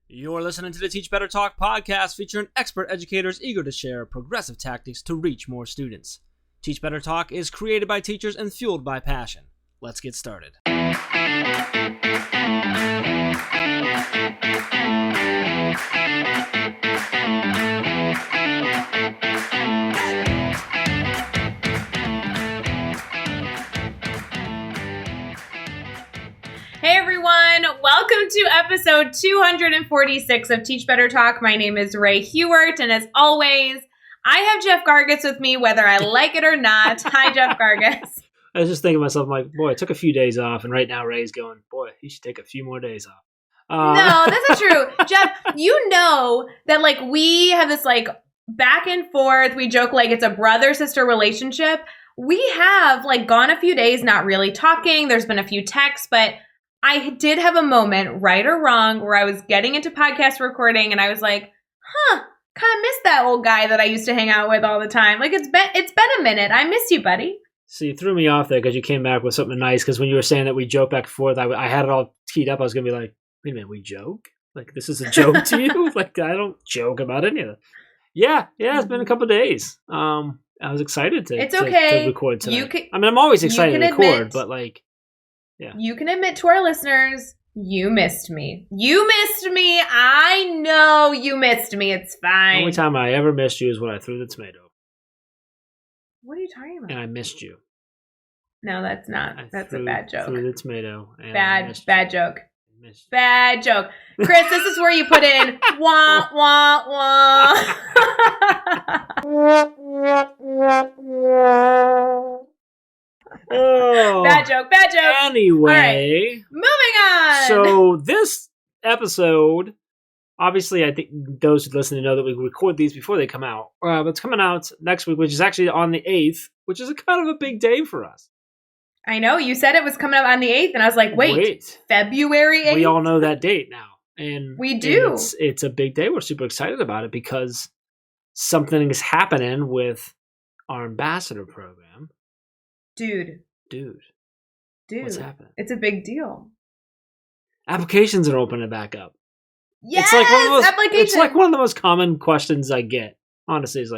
You're listening to the Teach Better Talk podcast featuring expert educators eager to share progressive tactics to reach more students. Teach Better Talk is created by teachers and fueled by passion. Let's get started. Hey everyone, welcome to episode 246 of Teach Better Talk. My name is Ray Hewart, and as always, I have Jeff Gargis with me, whether I like it or not. Hi, Jeff Gargis. I was just thinking to myself, I'm like, boy, I took a few days off, and right now Ray's going, boy, he should take a few more days off. No, that's not true. Jeff, you know that we have this back and forth. We joke like it's a brother-sister relationship. We have gone a few days not really talking. There's been a few texts, but I did have a moment, right or wrong, where I was getting into podcast recording and I was like, kind of miss that old guy that I used to hang out with all the time. It's been a minute. I miss you, buddy. So you threw me off there because you came back with something nice, because when you were saying that we joke back and forth, I had it all teed up. I was going to be like, wait a minute, we joke? This is a joke to you? I don't joke about any of it. Yeah, it's been a couple of days. I was excited to record tonight. I'm always excited to record, but yeah. You can admit to our listeners, you missed me. You missed me. I know you missed me. It's fine. The only time I ever missed you is when I threw the tomato. What are you talking about? And I missed you. No, that's not. That's a bad joke. Threw the tomato. And bad joke. Bad joke. Chris, this is where you put in wah, wah, wah. Oh, bad joke. Anyway, right, moving on. So this episode, obviously, I think those who listen to know that we record these before they come out. But it's coming out next week, which is actually on the 8th, which is a kind of a big day for us. I know. You said it was coming out on the 8th, and I was like, wait. February 8th? We all know that date now. And we do. And it's a big day. We're super excited about it because something is happening with our ambassador program. Dude. What's happening? It's a big deal. Applications are opening back up. Yes, it's like one of the most common questions I get. Honestly, is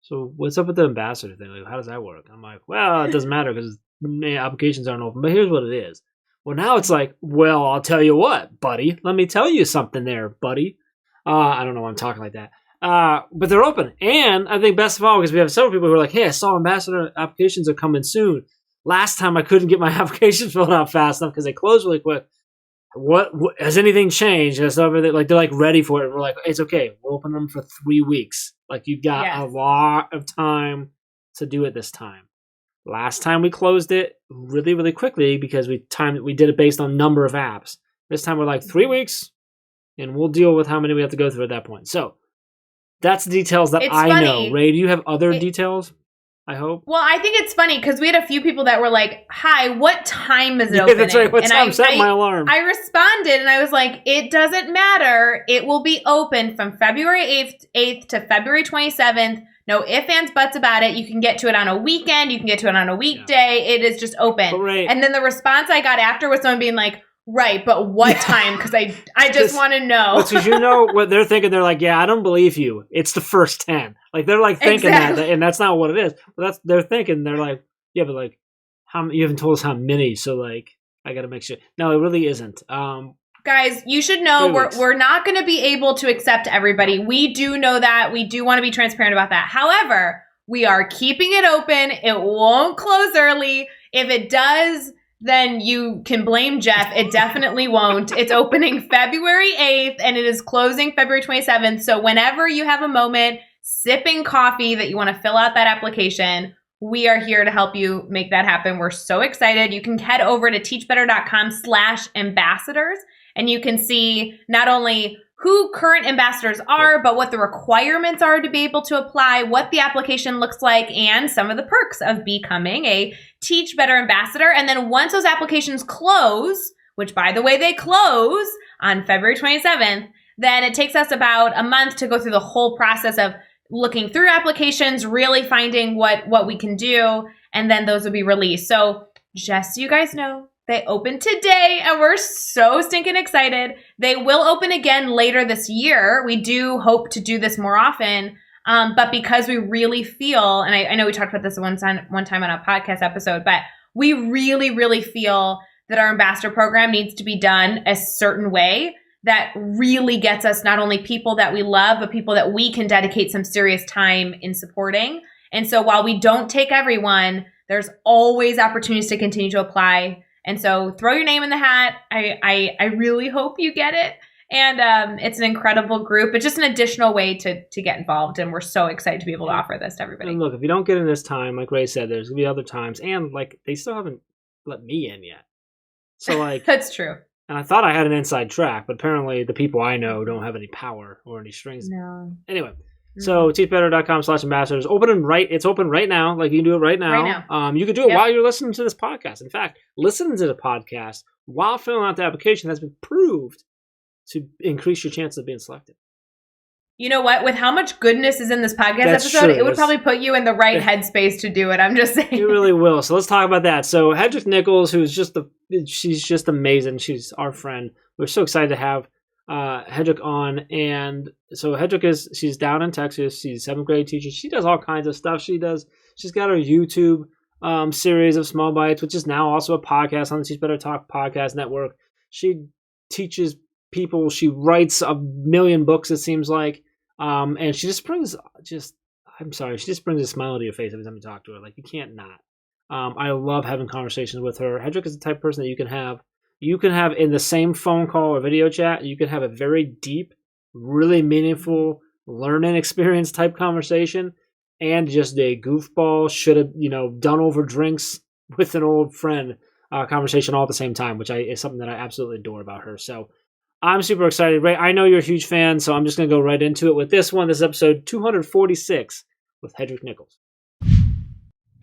so what's up with the ambassador thing? How does that work? I'm like, well, it doesn't matter because applications aren't open. But here's what it is. Well, now it's well, I'll tell you what, buddy. Let me tell you something there, buddy. I don't know why I'm talking like that. But they're open. And I think best of all, because we have several people who are like, hey, I saw ambassador applications are coming soon. Last time I couldn't get my applications filled out fast enough because they closed really quick. What has anything changed? And stuff, they're ready for it. We're it's okay. We'll open them for 3 weeks. You've got a lot of time to do it this time. Last time we closed it really, really quickly because we did it based on number of apps. This time we're 3 weeks, and we'll deal with how many we have to go through at that point. So that's the details that I know. Ray, do you have other details? I hope. Well, I think it's funny because we had a few people that were like, hi, what time is it opening? That's right. What time? Set my alarm. I responded and I was like, it doesn't matter. It will be open from February 8th to February 27th. No ifs, ands, buts about it. You can get to it on a weekend. You can get to it on a weekday. Yeah. It is just open. Right. And then the response I got after was someone being like, right, but what time? Because I just want to know. Because you know what they're thinking. They're like, yeah, I don't believe you. It's the first 10. They're thinking that, and that's not what it is. But they're thinking. They're like, yeah, but how you haven't told us how many. So I got to make sure. No, it really isn't. Guys, you should know we're not going to be able to accept everybody. We do know that. We do want to be transparent about that. However, we are keeping it open. It won't close early. If it does, then you can blame Jeff. It definitely won't. It's opening February 8th and it is closing February 27th. So whenever you have a moment sipping coffee that you want to fill out that application, we are here to help you make that happen. We're so excited. You can head over to teachbetter.com/ambassadors and you can see not only who current ambassadors are, but what the requirements are to be able to apply, what the application looks like, and some of the perks of becoming a Teach Better ambassador. And then once those applications close, which by the way, they close on February 27th, then it takes us about a month to go through the whole process of looking through applications, really finding what we can do, and then those will be released. So just so you guys know, They opened today, and we're so stinking excited. They will open again later this year. We do hope to do this more often. But because we really feel, and I know we talked about this one time on a podcast episode, but we really, really feel that our ambassador program needs to be done a certain way that really gets us not only people that we love, but people that we can dedicate some serious time in supporting. And so while we don't take everyone, there's always opportunities to continue to apply. And so throw your name in the hat. I really hope you get it. And it's an incredible group. It's just an additional way to get involved. And we're so excited to be able to offer this to everybody. And look, if you don't get in this time, like Ray said, there's going to be other times. And like, they still haven't let me in yet. So like, that's true. And I thought I had an inside track, but apparently the people I know don't have any power or any strings. No. Anyway, so teachbetter.com/ambassadors. It's open right now. Like you can do it right now. Right now. You can do it while you're listening to this podcast. In fact, listening to the podcast while filling out the application has been proved to increase your chances of being selected. You know what? With how much goodness is in this podcast episode, it would probably put you in the right headspace to do it. I'm just saying. It really will. So let's talk about that. So Hedrick Nichols, she's just amazing. She's our friend. We're so excited to have Hedrick on. And so Hedrick she's down in Texas. She's a 7th grade teacher. She does all kinds of stuff. She's got her YouTube series of Small Bites, which is now also a podcast on the Teach Better Talk podcast network. She teaches people. She writes a million books, it seems like. And she just brings she just brings a smile to your face every time you talk to her. Like, you can't not. I love having conversations with her. Hedrick is the type of person that you can have in the same phone call or video chat. You can have a very deep, really meaningful learning experience type conversation, and just a goofball, should have, done over drinks with an old friend conversation all at the same time, which is something that I absolutely adore about her. So I'm super excited. Ray, I know you're a huge fan, so I'm just going to go right into it with this one. This is episode 246 with Hedrick Nichols.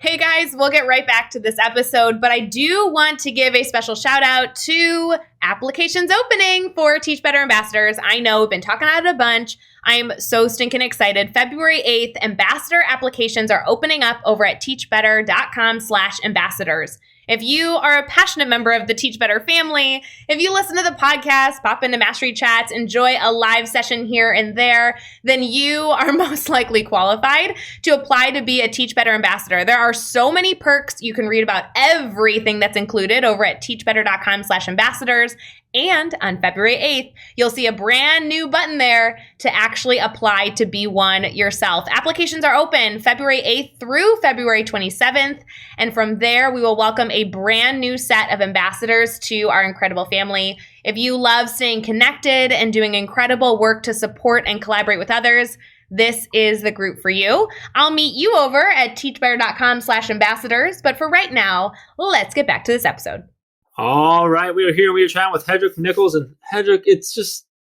Hey guys, we'll get right back to this episode, but I do want to give a special shout out to applications opening for Teach Better Ambassadors. I know we've been talking about it a bunch. I am so stinking excited. February 8th, ambassador applications are opening up over at teachbetter.com/ambassadors. If you are a passionate member of the Teach Better family, if you listen to the podcast, pop into Mastery Chats, enjoy a live session here and there, then you are most likely qualified to apply to be a Teach Better ambassador. There are so many perks. You can read about everything that's included over at teachbetter.com/ambassadors. And on February 8th, you'll see a brand new button there to actually apply to be one yourself. Applications are open February 8th through February 27th. And from there, we will welcome a brand new set of ambassadors to our incredible family. If you love staying connected and doing incredible work to support and collaborate with others, this is the group for you. I'll meet you over at teachbetter.com/ambassadors. But for right now, let's get back to this episode. All right, we are chatting with Hedrick Nichols, and Hedrick,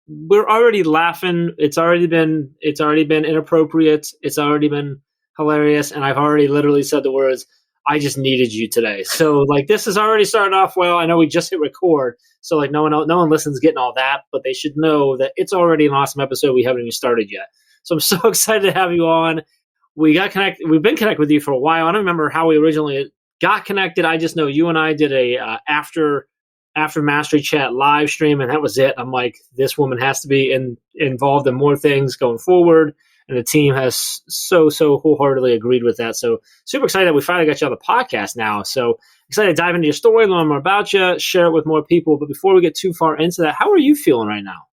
we're already laughing. It's already been inappropriate. It's already been hilarious, and I've already literally said the words, "I just needed you today." So like, this is already starting off well. I know we just hit record, so like no one listens getting all that, but they should know that it's already an awesome episode. We haven't even started yet, so I'm so excited to have you on. We got connected. We've been connected with you for a while. I don't remember how we originally got connected. I just know you and I did a after Mastery Chat live stream, and that was it. I'm like, this woman has to be involved in more things going forward, and the team has so wholeheartedly agreed with that. So super excited that we finally got you on the podcast now. So excited to dive into your story, learn more about you, share it with more people. But before we get too far into that, how are you feeling right now?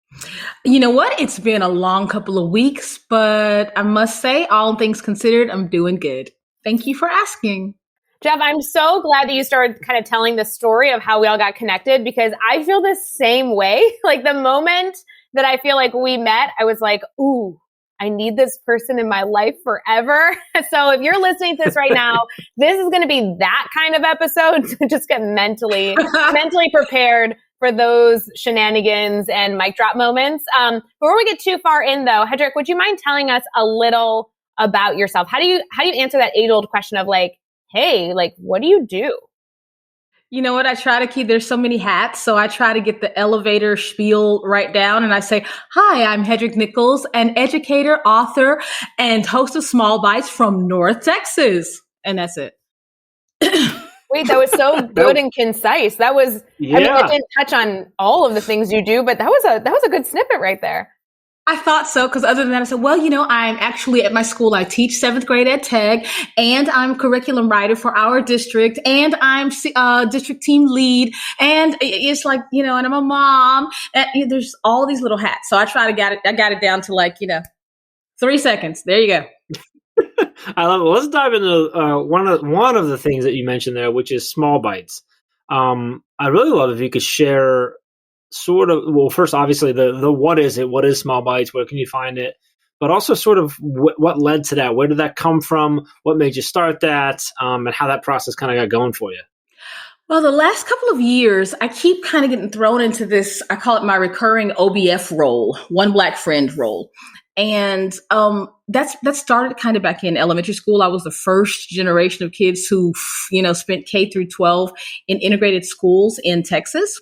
You know what? It's been a long couple of weeks, but I must say, all things considered, I'm doing good. Thank you for asking. Jeff, I'm so glad that you started kind of telling the story of how we all got connected, because I feel the same way. Like, the moment that I feel like we met, I was like, ooh, I need this person in my life forever. So if you're listening to this right now, this is going to be that kind of episode. So just get mentally prepared for those shenanigans and mic drop moments. Before we get too far in though, Hedrick, would you mind telling us a little about yourself? How do you answer that age-old question of like, hey, like, what do you do? You know what? I try to keep, there's so many hats. So I try to get the elevator spiel right down. And I say, hi, I'm Hedrick Nichols, an educator, author, and host of Small Bites from North Texas. And that's it. Wait, that was so good and concise. That was, I mean, it didn't touch on all of the things you do, but that was a good snippet right there. I thought so, because other than that, I said, well, I'm actually at my school. I teach 7th grade EdTech, and I'm curriculum writer for our district, and I'm district team lead, and it's like, and I'm a mom. And there's all these little hats. So I got it down to 3 seconds. There you go. I love it. Let's dive into one of the things that you mentioned there, which is small bites. I really love if you could share sort of, well, first, obviously, the what is it? What is small bites? Where can you find it? But also sort of what led to that? Where did that come from? What made you start that? And how that process kind of got going for you? Well, the last couple of years, I keep kind of getting thrown into this, I call it my recurring OBF role, one Black friend role. And that started kind of back in elementary school. I was the first generation of kids who, spent K through 12 in integrated schools in Texas.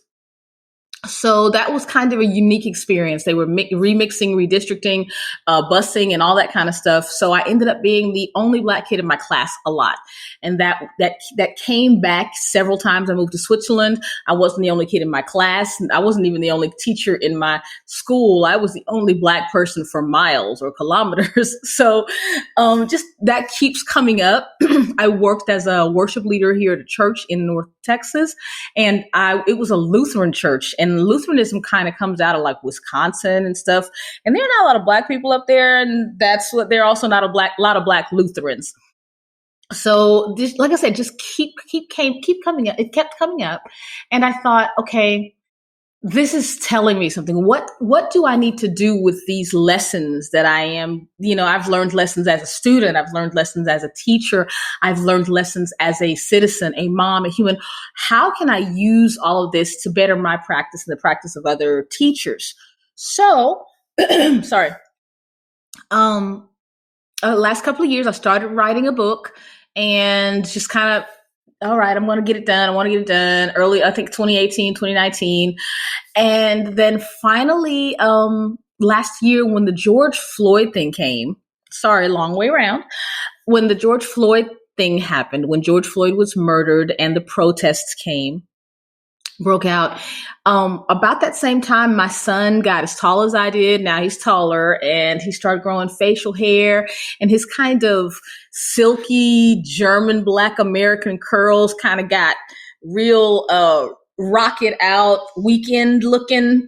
So that was kind of a unique experience. They were remixing, redistricting, busing, and all that kind of stuff. So I ended up being the only Black kid in my class a lot. And that came back several times. I moved to Switzerland. I wasn't the only kid in my class. I wasn't even the only teacher in my school. I was the only Black person for miles or kilometers. So just that keeps coming up. I worked as a worship leader here at a church in North Texas, and it was a Lutheran church, and Lutheranism kind of comes out of like Wisconsin and stuff, and there are not a lot of Black people up there, and they're also not a lot of Black Lutherans. So just, like I said, just keep coming up. It kept coming up, and I thought, okay, this is telling me something. What do I need to do with these lessons that I am, I've learned lessons as a student. I've learned lessons as a teacher. I've learned lessons as a citizen, a mom, a human. How can I use all of this to better my practice and the practice of other teachers? So, sorry. Last couple of years, I started writing a book and just kind of, all right, I'm going to get it done. I want to get it done early, I think 2018, 2019. And then finally, last year when the George Floyd thing came, sorry, long way around, when the George Floyd thing happened, when George Floyd was murdered and the protests broke out, about that same time, my son got as tall as I did. Now he's taller, and he started growing facial hair, and his kind of silky German Black American curls kind of got real rocket out weekend looking.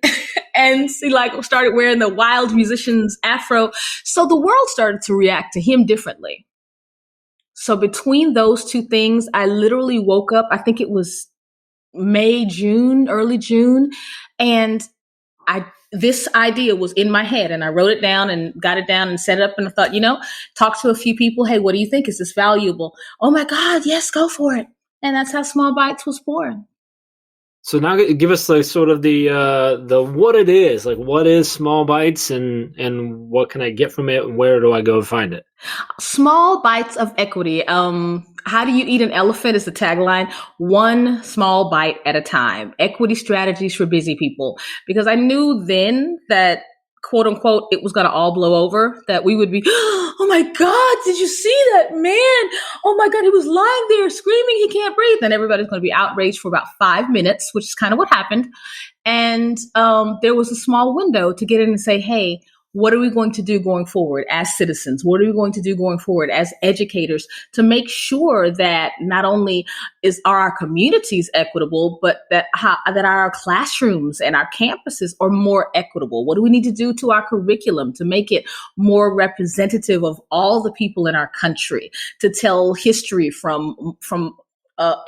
And he started wearing the wild musician's afro. So the world started to react to him differently. So between those two things, I literally woke up, I think it was early June. And this idea was in my head, and I wrote it down and got it down and set it up. And I thought, talk to a few people. Hey, what do you think? Is this valuable? Oh my God, yes, go for it. And that's how Small Bites was born. So now give us sort of the what it is, like what is Small Bites and what can I get from it and where do I go find it? Small bites of equity. How do you eat an elephant is the tagline. One small bite at a time. Equity strategies for busy people. Because I knew then that, quote unquote, it was going to all blow over, that we would be, oh my God, did you see that man? Oh my God, he was lying there screaming, he can't breathe. And everybody's going to be outraged for about 5 minutes, which is kind of what happened. And there was a small window to get in and say, hey, what are we going to do going forward as citizens? What are we going to do going forward as educators to make sure that not only are our communities equitable, but that our classrooms and our campuses are more equitable? What do we need to do to our curriculum to make it more representative of all the people in our country, to tell history from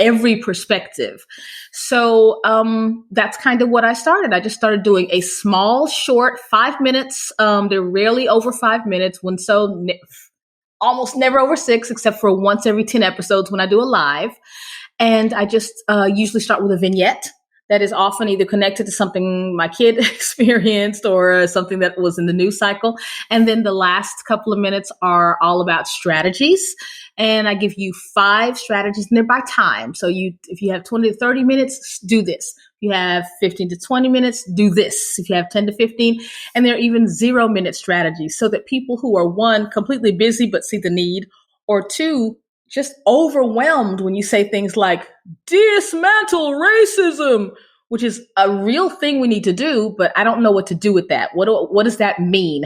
every perspective? So that's kind of what I started. I just started doing a small, short 5 minutes. They're rarely over 5 minutes, almost never over 6, except for once every 10 episodes when I do a live. And I just usually start with a vignette that is often either connected to something my kid experienced or something that was in the news cycle. And then the last couple of minutes are all about strategies. And I give you 5 strategies, and they're by time. So if you have 20 to 30 minutes, do this. If you have 15 to 20 minutes, do this. If you have 10 to 15, and there are even 0-minute strategies so that people who are, 1, completely busy but see the need, or 2, just overwhelmed when you say things like dismantle racism, which is a real thing we need to do, but I don't know what to do with that. What does that mean?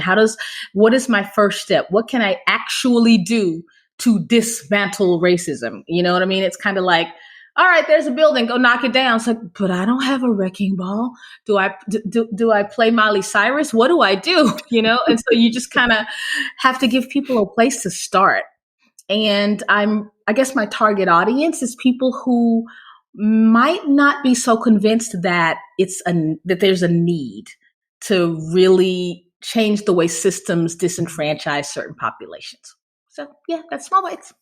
What is my first step? What can I actually do to dismantle racism? You know what I mean? It's kind of like, all right, there's a building, go knock it down. It's like, but I don't have a wrecking ball. Do I play Miley Cyrus? What do I do? You know? And so you just kind of have to give people a place to start. And I guess my target audience is people who might not be so convinced that that there's a need to really change the way systems disenfranchise certain populations. So yeah, that's Small Bites.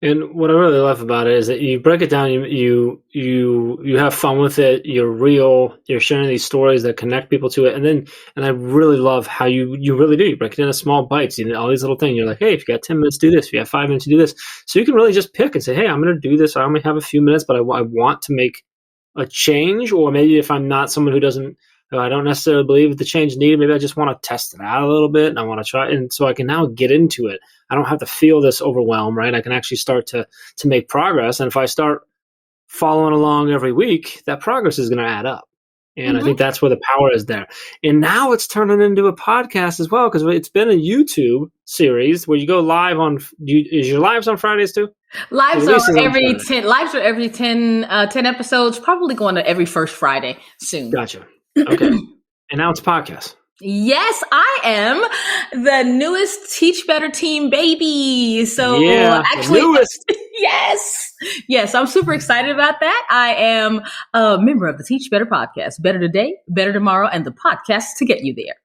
And what I really love about it is that you break it down, you have fun with it, you're real, you're sharing these stories that connect people to it. And I really love how you really do. You break it into small bites, all these little things. You're like, hey, if you got 10 minutes, do this. If you have 5 minutes, do this. So you can really just pick and say, hey, I'm going to do this. I only have a few minutes, but I want to make a change. Or maybe if I'm not someone I don't necessarily believe the change needed. Maybe I just want to test it out a little bit and I want to try it. And so I can now get into it. I don't have to feel this overwhelm, right? I can actually start to make progress. And if I start following along every week, that progress is going to add up. And I think that's where the power is there. And now it's turning into a podcast as well, because it's been a YouTube series where you go live on, is your lives on Fridays too? Lives are every 10 episodes, probably going to every first Friday soon. Gotcha. Okay. And now it's a podcast. Yes, I am the newest Teach Better team baby. So actually, newest. Yes, I'm super excited about that. I am a member of the Teach Better podcast. Better today, better tomorrow, and the podcast to get you there.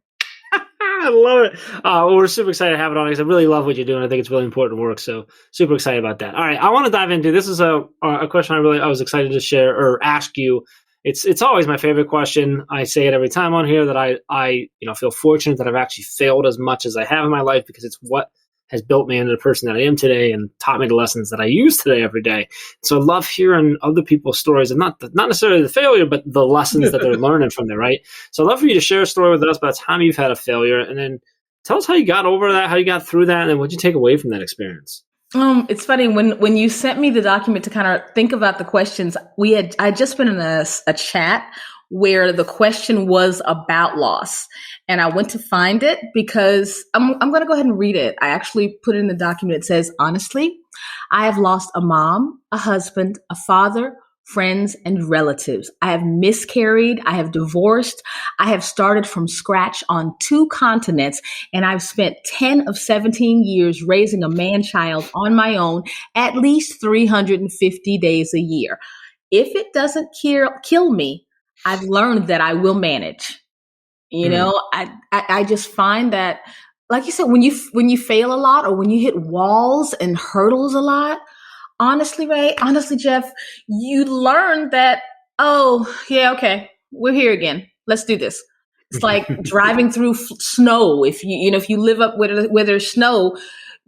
I love it. We're super excited to have it on because I really love what you're doing. I think it's really important work. So super excited about that. All right, I want to dive into this. Is a question I was excited to share or ask you. It's always my favorite question. I say it every time on here that I feel fortunate that I've actually failed as much as I have in my life because it's what has built me into the person that I am today and taught me the lessons that I use today every day. So I love hearing other people's stories and not necessarily the failure, but the lessons that they're learning from there, right? So I'd love for you to share a story with us about the time you've had a failure and then tell us how you got over that, how you got through that, and then what you take away from that experience. It's funny when you sent me the document to kind of think about the questions. I just been in a chat where the question was about loss, and I went to find it because I'm going to go ahead and read it. I actually put it in the document. It says, honestly, I have lost a mom, a husband, a father, friends, and relatives. I have miscarried. I have divorced. I have started from scratch on 2 continents, and I've spent 10 of 17 years raising a man-child on my own, at least 350 days a year. If it doesn't kill me, I've learned that I will manage. I just find that, like you said, when you fail a lot or when you hit walls and hurdles a lot, honestly, Jeff, you learn that, okay, we're here again. Let's do this. It's like driving through snow. If you live up where there's snow,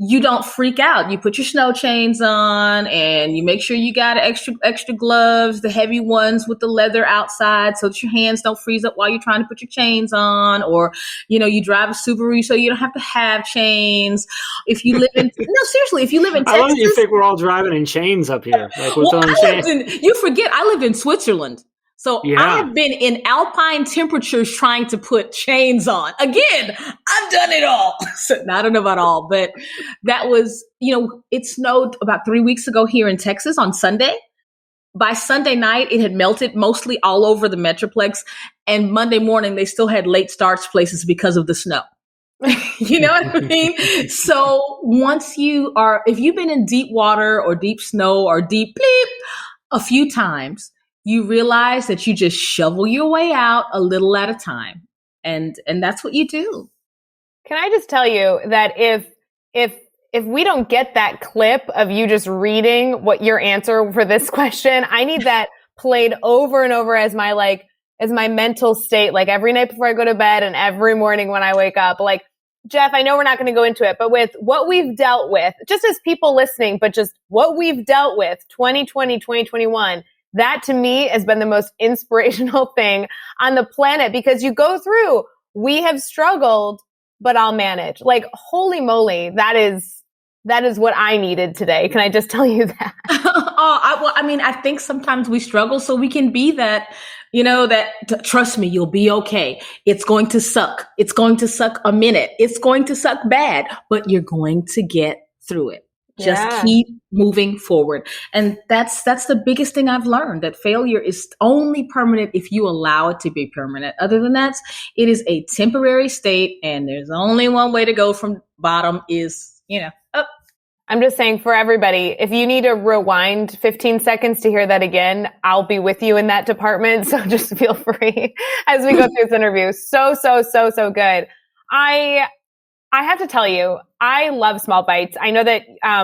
you don't freak out. You put your snow chains on and you make sure you got extra gloves, the heavy ones with the leather outside so that your hands don't freeze up while you're trying to put your chains on. Or, you drive a Subaru so you don't have to have chains. If you live in, seriously, if you live in Texas. I love that you think we're all driving in chains up here. Like you forget, I lived in Switzerland. So I have been in alpine temperatures trying to put chains on. Again, I've done it all. So, I don't know about all, but that was, it snowed about 3 weeks ago here in Texas on Sunday. By Sunday night, it had melted mostly all over the Metroplex. And Monday morning, they still had late starts places because of the snow. You know what I mean? So if you've been in deep water or deep snow or deep bleep a few times, you realize that you just shovel your way out a little at a time. And that's what you do. Can I just tell you that if we don't get that clip of you just reading what your answer for this question, I need that played over and over as my mental state, like every night before I go to bed and every morning when I wake up. Like, Jeff, I know we're not going to go into it, but with what we've dealt with, just as people listening, but just what we've dealt with 2020, 2021, that to me has been the most inspirational thing on the planet because you go through, we have struggled, but I'll manage. Like, holy moly, that is That is what I needed today. Can I just tell you that? I think sometimes we struggle so we can be that, trust me, you'll be okay. It's going to suck. It's going to suck a minute. It's going to suck bad, but you're going to get through it. Just keep moving forward. And that's the biggest thing I've learned, that failure is only permanent if you allow it to be permanent. Other than that, it is a temporary state, and there's only one way to go from bottom is, up. I'm just saying for everybody, if you need to rewind 15 seconds to hear that again, I'll be with you in that department. So just feel free as we go through this interview. So good. I have to tell you, I love small bites. I know that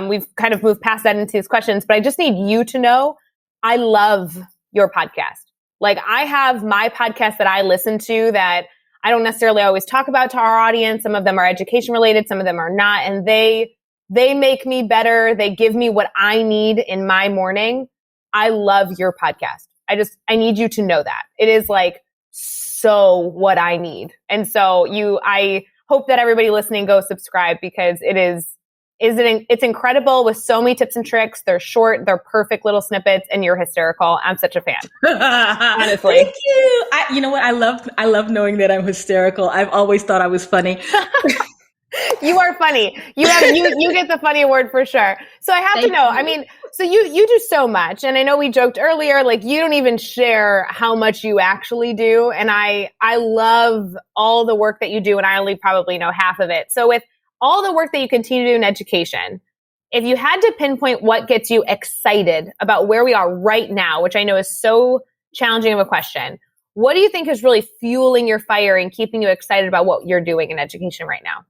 we've kind of moved past that into these questions, but I just need you to know I love your podcast. Like, I have my podcast that I listen to that I don't necessarily always talk about to our audience. Some of them are education related, some of them are not. And they make me better. They give me what I need in my morning. I love your podcast. I need you to know that. It is like so what I need. And so I hope that everybody listening go subscribe, because it's incredible with so many tips and tricks. They're short, they're perfect little snippets, and you're hysterical. I'm such a fan. Honestly. Thank you. You know what? I love knowing that I'm hysterical. I've always thought I was funny. You are funny. You get the funny award for sure. So I have to know, so you do so much. And I know we joked earlier, like, you don't even share how much you actually do. And I love all the work that you do, and I only probably know half of it. So with all the work that you continue to do in education, if you had to pinpoint what gets you excited about where we are right now, which I know is so challenging of a question, what do you think is really fueling your fire and keeping you excited about what you're doing in education right now?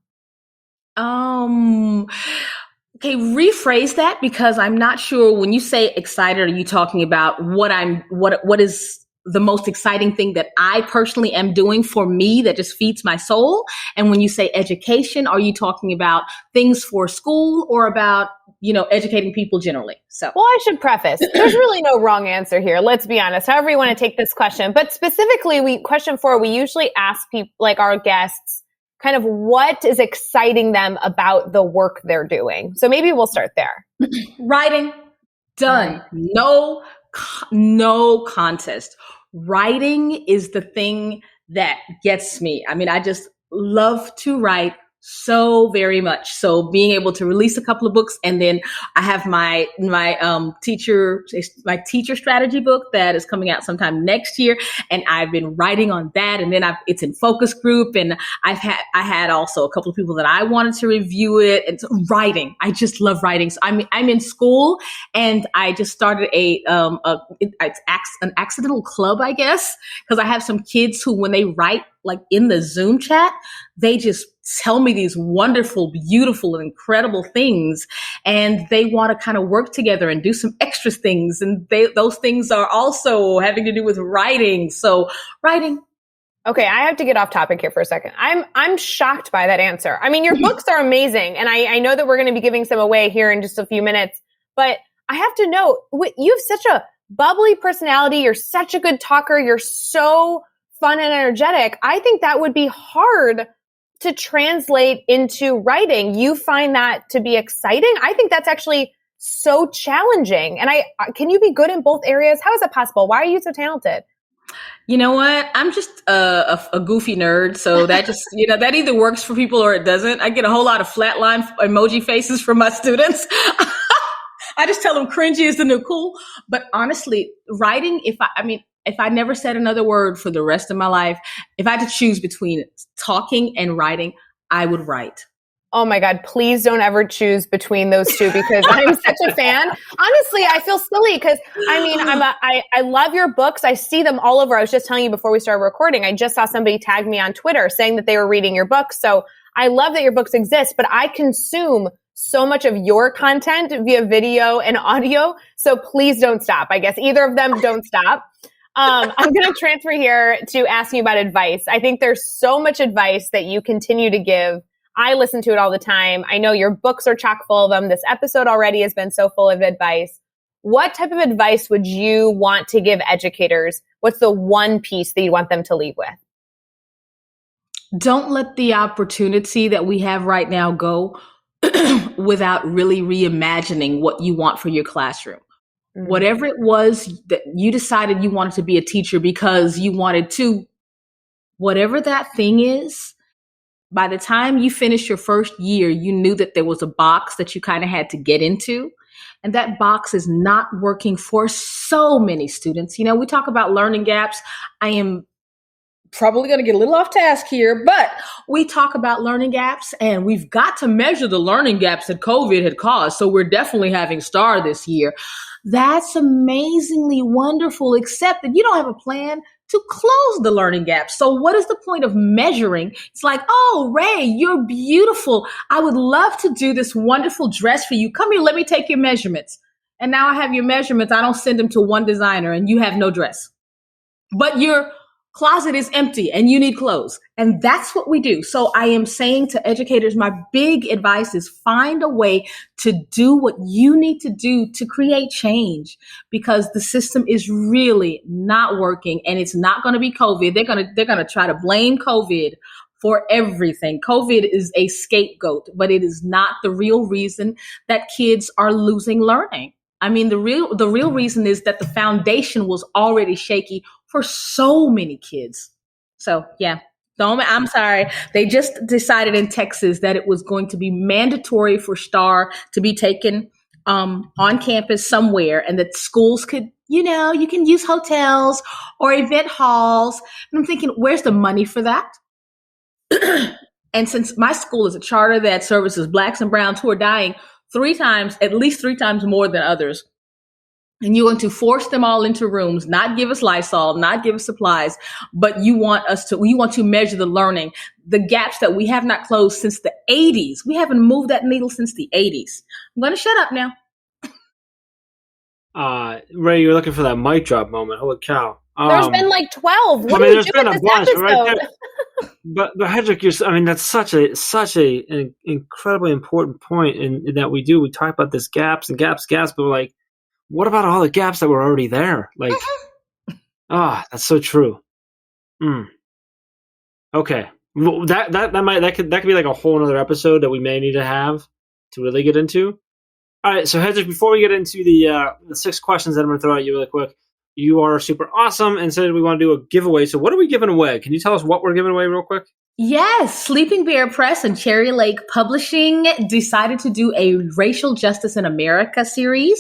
Okay, rephrase that, because I'm not sure, when you say excited, are you talking about what is the most exciting thing that I personally am doing for me that just feeds my soul? And when you say education, are you talking about things for school or about, educating people generally? So, well, I should preface, there's really no wrong answer here. Let's be honest, however you want to take this question. But specifically, question 4, we usually ask people, like our guests, kind of what is exciting them about the work they're doing. So maybe we'll start there. Writing. Done. No contest. Writing is the thing that gets me. I just love to write so very much. So being able to release a couple of books, and then I have my teacher strategy book that is coming out sometime next year, and I've been writing on that, and then it's in focus group, and I had also a couple of people that I wanted to review it. And so writing, I just love writing. So I'm in school, and I just started an accidental club, I guess, because I have some kids who, when they write, like in the Zoom chat, they just tell me these wonderful, beautiful, and incredible things. And they want to kind of work together and do some extra things. And those things are also having to do with writing. So writing. Okay, I have to get off topic here for a second. I'm shocked by that answer. Your books are amazing. And I know that we're going to be giving some away here in just a few minutes. But I have to know, you have such a bubbly personality. You're such a good talker. You're so fun and energetic. I think that would be hard to translate into writing. You find that to be exciting? I think that's actually so challenging. And can you be good in both areas? How is that possible? Why are you so talented? You know what? I'm just a goofy nerd. So that just, that either works for people or it doesn't. I get a whole lot of flatline emoji faces from my students. I just tell them cringy is the new cool. But honestly, writing, if I never said another word for the rest of my life, if I had to choose between talking and writing, I would write. Oh my God, please don't ever choose between those two, because I'm such a fan. Honestly, I feel silly because I love your books. I see them all over. I was just telling you before we started recording, I just saw somebody tag me on Twitter saying that they were reading your books. So I love that your books exist, but I consume so much of your content via video and audio. So please don't stop. I guess either of them don't stop. I'm going to transfer here to asking you about advice. I think there's so much advice that you continue to give. I listen to it all the time. I know your books are chock full of them. This episode already has been so full of advice. What type of advice would you want to give educators? What's the one piece that you want them to leave with? Don't let the opportunity that we have right now go. without really reimagining what you want for your classroom. Whatever it was that you decided you wanted to be a teacher because you wanted to, whatever that thing is, by the time you finished your first year, you knew that there was a box that you kind of had to get into. And that box is not working for so many students. We talk about learning gaps. I am probably going to get a little off task here, but we talk about learning gaps, and we've got to measure the learning gaps that COVID had caused. So we're definitely having STAR this year. That's amazingly wonderful, except that you don't have a plan to close the learning gap. So what is the point of measuring? It's like, oh, Ray, you're beautiful. I would love to do this wonderful dress for you. Come here, let me take your measurements. And now I have your measurements. I don't send them to one designer and you have no dress. But your closet is empty and you need clothes. And that's what we do. So I am saying to educators, my big advice is find a way to do what you need to do to create change, because the system is really not working, and it's not going to be COVID. They're going to try to blame COVID for everything. COVID is a scapegoat, but it is not the real reason that kids are losing learning. I mean, the real reason is that the foundation was already shaky for so many kids. So yeah, I'm sorry. They just decided in Texas that it was going to be mandatory for STAR to be taken on campus somewhere, and that schools could, you can use hotels or event halls. And I'm thinking, where's the money for that? And since my school is a charter that services Blacks and Browns who are dying at least three times more than others, and you're going to force them all into rooms, not give us Lysol, not give us supplies, but you want to measure the learning, the gaps that we have not closed since the 80s. We haven't moved that needle since the 80s. I'm going to shut up now. Ray, you're looking for that mic drop moment. Holy cow. There's been like 12. What do you do with this episode? Right there. But Hedrick, that's such an incredibly important point in that we do. We talk about this gaps, but we're like, what about all the gaps that were already there? Like, that's so true. Okay, well, that could be like a whole other episode that we may need to have to really get into. All right, so Hedrick, before we get into the 6 questions that I'm going to throw at you really quick, you are super awesome and said we want to do a giveaway. So what are we giving away? Can you tell us what we're giving away real quick? Yes, Sleeping Bear Press and Cherry Lake Publishing decided to do a Racial Justice in America series.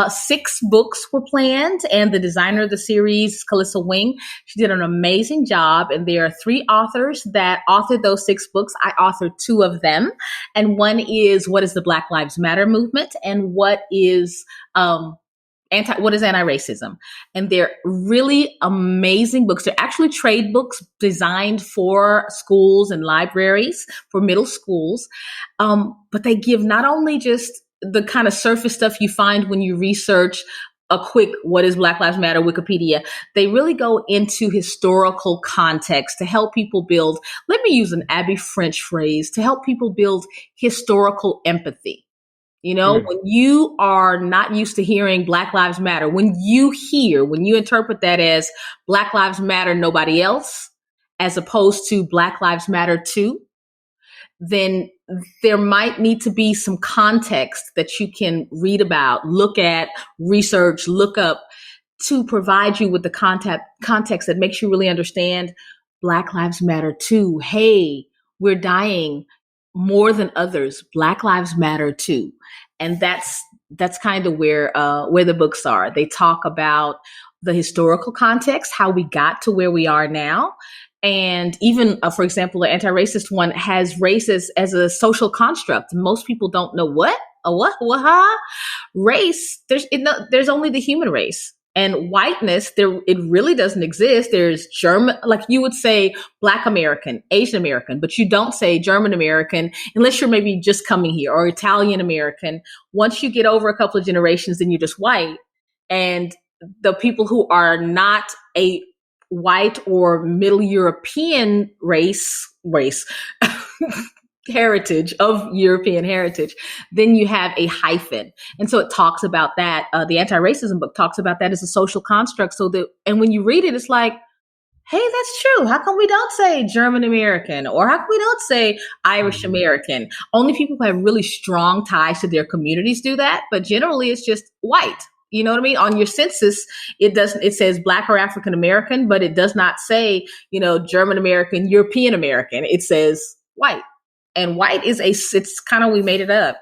6 books were planned, and the designer of the series, Calissa Wing, she did an amazing job. And there are 3 authors that authored those 6 books. I authored 2 of them. And one is What is the Black Lives Matter Movement, and what is anti-racism. And they're really amazing books. They're actually trade books designed for schools and libraries for middle schools. But they give not only just the kind of surface stuff you find when you research a quick what is Black Lives Matter Wikipedia. They really go into historical context to help people build, let me use an Abby French phrase, to help people build historical empathy. When you are not used to hearing Black Lives Matter, when you interpret that as Black Lives Matter, nobody else, as opposed to Black Lives Matter too, then there might need to be some context that you can read about, look at, research, look up, to provide you with the context that makes you really understand Black Lives Matter too. Hey, we're dying more than others. Black Lives Matter too. And that's kind of where the books are. They talk about the historical context, how we got to where we are now. And even, for example, the anti-racist one has race as a social construct. Most people don't know race. There's only the human race. And whiteness, it really doesn't exist. There's German, like you would say Black American, Asian American, but you don't say German American unless you're maybe just coming here, or Italian American. Once you get over a couple of generations, then you're just white. And the people who are not a white or Middle European race heritage of European heritage, then you have a hyphen. And so it talks about that. The anti-racism book talks about that as a social construct. And when you read it, it's like, hey, that's true. How come we don't say German American? Or how come we don't say Irish American? Only people who have really strong ties to their communities do that. But generally, it's just white. You know what I mean? On your census, it says Black or African American, but it does not say, German American, European American. It says white. And white it's kind of, we made it up.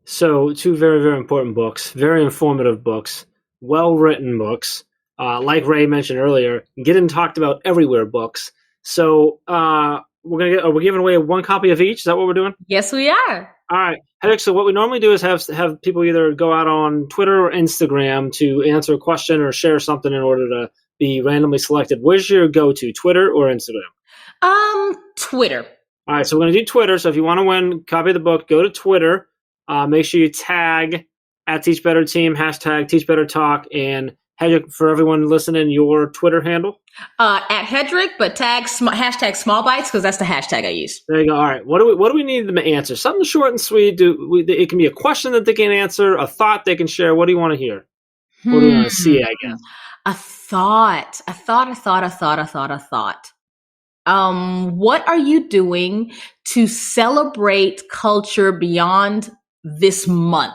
So 2 very, very important books, very informative books, well-written books. Like Ray mentioned earlier, Getting Talked About Everywhere books. So are we giving away 1 copy of each? Is that what we're doing? Yes, we are. All right. Hedrick, so what we normally do is have people either go out on Twitter or Instagram to answer a question or share something in order to be randomly selected. Where's your go-to, Twitter or Instagram? Twitter. All right, so we're going to do Twitter. So if you want to win a copy of the book, go to Twitter. Make sure you tag @TeachBetterTeam, #TeachBetterTalk, and Hedrick, for everyone listening, your Twitter handle? At Hedrick, but tag hashtag small bites because that's the hashtag I use. There you go. All right. What do we need them to answer? Something short and sweet. It can be a question that they can answer, a thought they can share. What do you want to hear? What do you want to see, I guess? A thought. What are you doing to celebrate culture beyond this month?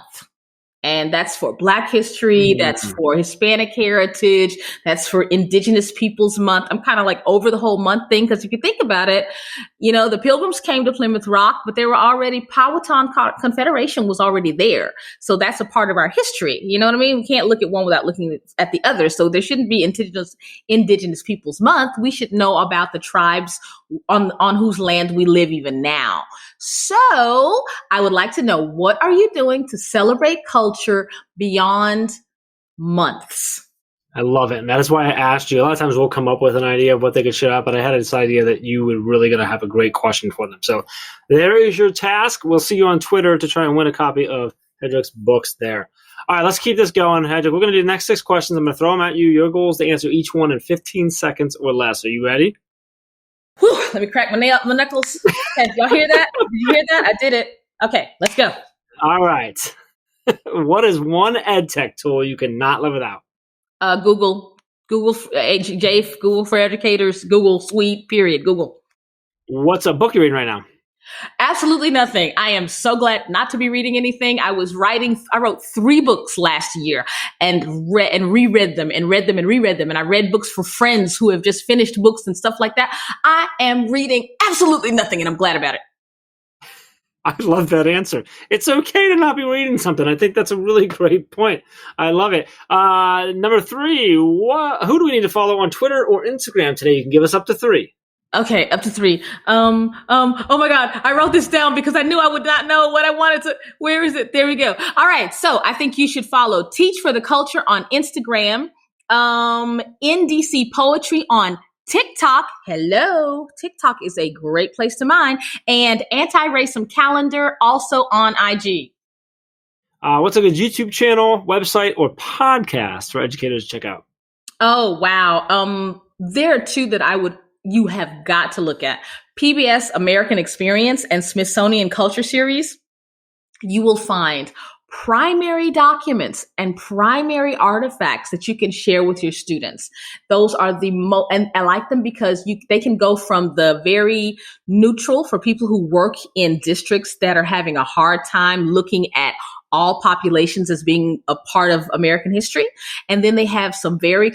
And that's for Black History. That's for Hispanic Heritage. That's for Indigenous Peoples Month. I'm kind of like over the whole month thing because if you think about it, the Pilgrims came to Plymouth Rock, but they were already, Powhatan Confederation was already there. So that's a part of our history. You know what I mean? We can't look at one without looking at the other. So there shouldn't be Indigenous Peoples Month. We should know about the tribes on whose land we live even now. So I would like to know, what are you doing to celebrate culture beyond months? I love it. And that is why I asked you. A lot of times we'll come up with an idea of what they could share out, but I had this idea that you were really going to have a great question for them. So there is your task. We'll see you on Twitter to try and win a copy of Hedrick's books there. All right, let's keep this going, Hedrick. We're going to do the next 6 questions. I'm going to throw them at you. Your goal is to answer each one in 15 seconds or less. Are you ready? Whew, let me crack my knuckles. Okay, y'all hear that? Did you hear that? I did it. Okay, let's go. All right. What is one EdTech tool you cannot live without? Google JAFE, Google for Educators, Google Suite, period, Google. What's a book you're reading right now? Absolutely nothing. I am so glad not to be reading anything. I wrote 3 books last year and reread them and read them and reread them. And I read books for friends who have just finished books and stuff like that. I am reading absolutely nothing and I'm glad about it. I love that answer. It's okay to not be reading something. I think that's a really great point. I love it. Number 3, who do we need to follow on Twitter or Instagram today? You can give us up to 3. Okay, up to 3. Oh my God, I wrote this down because I knew I would not know what I wanted to. Where is it? There we go. All right, so I think you should follow Teach for the Culture on Instagram, NDC Poetry on TikTok. Hello, TikTok is a great place to mine, and Anti-Racism Calendar also on IG. What's a good YouTube channel, website, or podcast for educators to check out? Oh wow, there are 2 that you have got to look at. PBS American Experience and Smithsonian Culture Series. You will find primary documents and primary artifacts that you can share with your students. Those are and I like them because they can go from the very neutral for people who work in districts that are having a hard time looking at all populations as being a part of American history. And then they have some very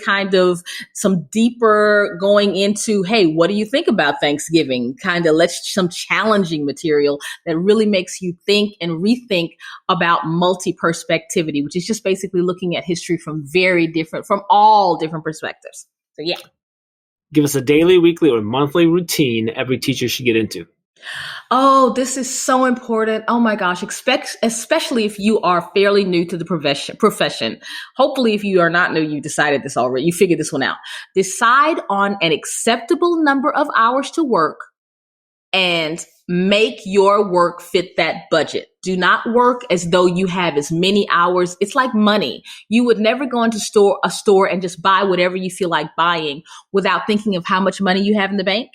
some deeper going into, hey, what do you think about Thanksgiving? Some challenging material that really makes you think and rethink about multi-perspectivity, which is just basically looking at history from all different perspectives. So yeah. Give us a daily, weekly, or monthly routine every teacher should get into. Oh, this is so important. Oh my gosh, especially if you are fairly new to the profession. Hopefully, if you are not new, you decided this already. You figured this one out. Decide on an acceptable number of hours to work and make your work fit that budget. Do not work as though you have as many hours. It's like money. You would never go into a store and just buy whatever you feel like buying without thinking of how much money you have in the bank.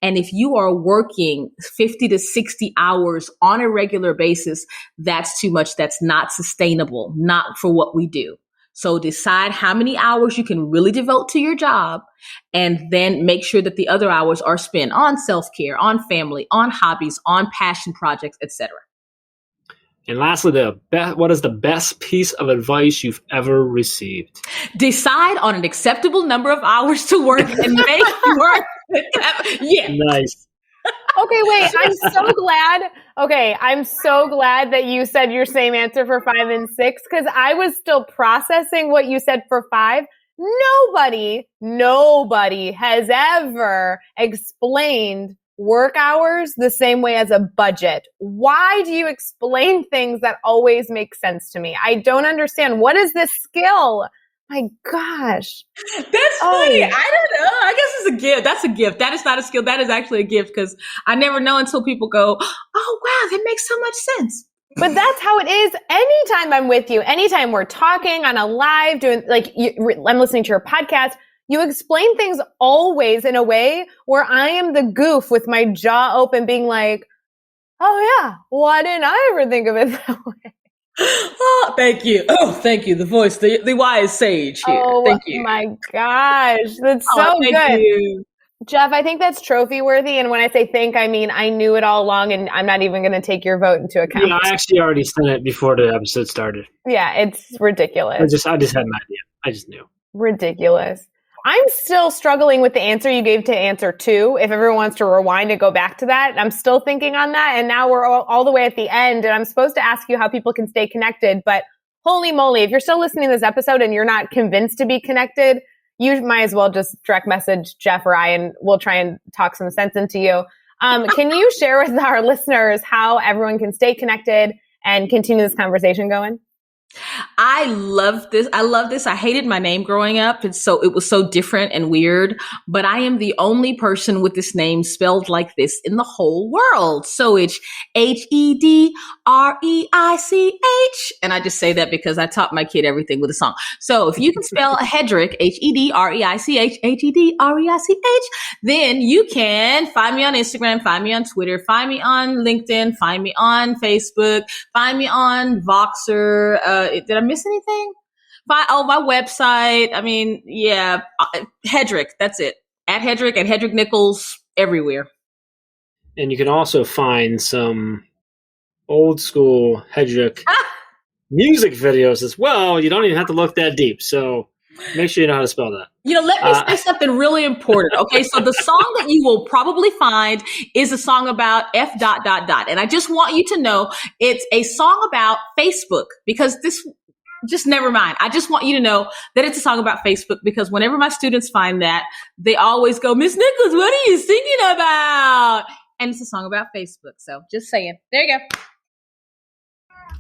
And if you are working 50 to 60 hours on a regular basis, that's too much. That's not sustainable, not for what we do. So decide how many hours you can really devote to your job, and then make sure that the other hours are spent on self-care, on family, on hobbies, on passion projects, etc. And lastly, what is the best piece of advice you've ever received? Decide on an acceptable number of hours to work and make work. Yeah. Nice. Okay, wait. I'm so glad that you said your same answer for 5 and 6, because I was still processing what you said for 5. Nobody has ever explained work hours the same way as a budget. Why do you explain things that always make sense to me? I don't understand. What is this skill? My gosh. That's funny. I don't know. I guess it's a gift. That's a gift. That is not a skill. That is actually a gift, because I never know until people go, oh, wow, that makes so much sense. But that's how it is anytime I'm with you. Anytime we're talking on a live, I'm listening to your podcast, you explain things always in a way where I am the goof with my jaw open being like, oh yeah, why didn't I ever think of it that way? Oh, thank you. Oh, thank you. The voice, the wise sage here. Oh, thank you. My gosh. That's so thank good. You. Jeff, I think that's trophy worthy. And when I say think, I mean, I knew it all along, and I'm not even going to take your vote into account. Yeah, I actually already sent it before the episode started. Yeah, it's ridiculous. I just had an idea. I just knew. Ridiculous. I'm still struggling with the answer you gave to answer 2. If everyone wants to rewind and go back to that, I'm still thinking on that. And now we're all the way at the end, and I'm supposed to ask you how people can stay connected. But holy moly, if you're still listening to this episode and you're not convinced to be connected, you might as well just direct message Jeff or I, and we'll try and talk some sense into you. Can you share with our listeners how everyone can stay connected and continue this conversation going? I love this. I hated my name growing up. It was so different and weird, but I am the only person with this name spelled like this in the whole world. So it's Hedreich. And I just say that because I taught my kid everything with a song. So if you can spell Hedrick, Hedreich, then you can find me on Instagram, find me on Twitter, find me on LinkedIn, find me on Facebook, find me on Voxer. Did I miss anything? My website. I mean, yeah, Hedrick. That's it. At Hedrick Nichols, everywhere. And you can also find some old school Hedrick music videos as well. You don't even have to look that deep. So make sure you know how to spell that. Let me say something really important. Okay, so the song that you will probably find is a song about F. And I just want you to know it's a song about Facebook, because just never mind. I just want you to know that it's a song about Facebook, because whenever my students find that, they always go, Miss Nichols, what are you singing about? And it's a song about Facebook. So just saying. There you go.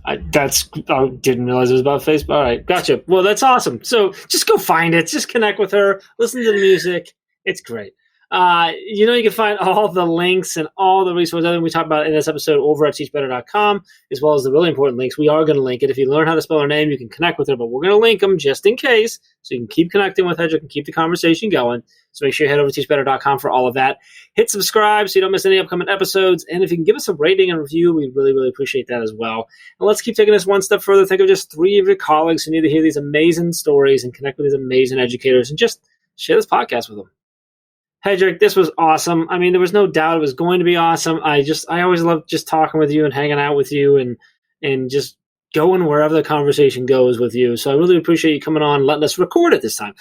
I didn't realize it was about Facebook. All right, gotcha. Well, that's awesome. So just go find it. Just connect with her. Listen to the music. It's great. You can find all the links and all the resources everything we talked about in this episode over at teachbetter.com, as well as the really important links. We are going to link it. If you learn how to spell her name, you can connect with her, but we're going to link them just in case, so you can keep connecting with her, you can keep the conversation going. So make sure you head over to teachbetter.com for all of that. Hit subscribe so you don't miss any upcoming episodes. And if you can give us a rating and review, we really, really appreciate that as well. And let's keep taking this one step further. Think of just 3 of your colleagues who need to hear these amazing stories and connect with these amazing educators, and just share this podcast with them. Hedrick, this was awesome. I mean, there was no doubt it was going to be awesome. I always love just talking with you and hanging out with you and just going wherever the conversation goes with you. So I really appreciate you coming on and letting us record it this time.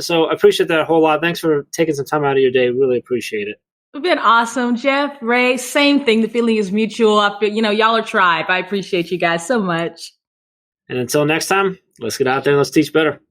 So I appreciate that a whole lot. Thanks for taking some time out of your day. Really appreciate it. It's been awesome. Jeff, Ray, same thing. The feeling is mutual. Y'all are tribe. I appreciate you guys so much. And until next time, let's get out there and let's teach better.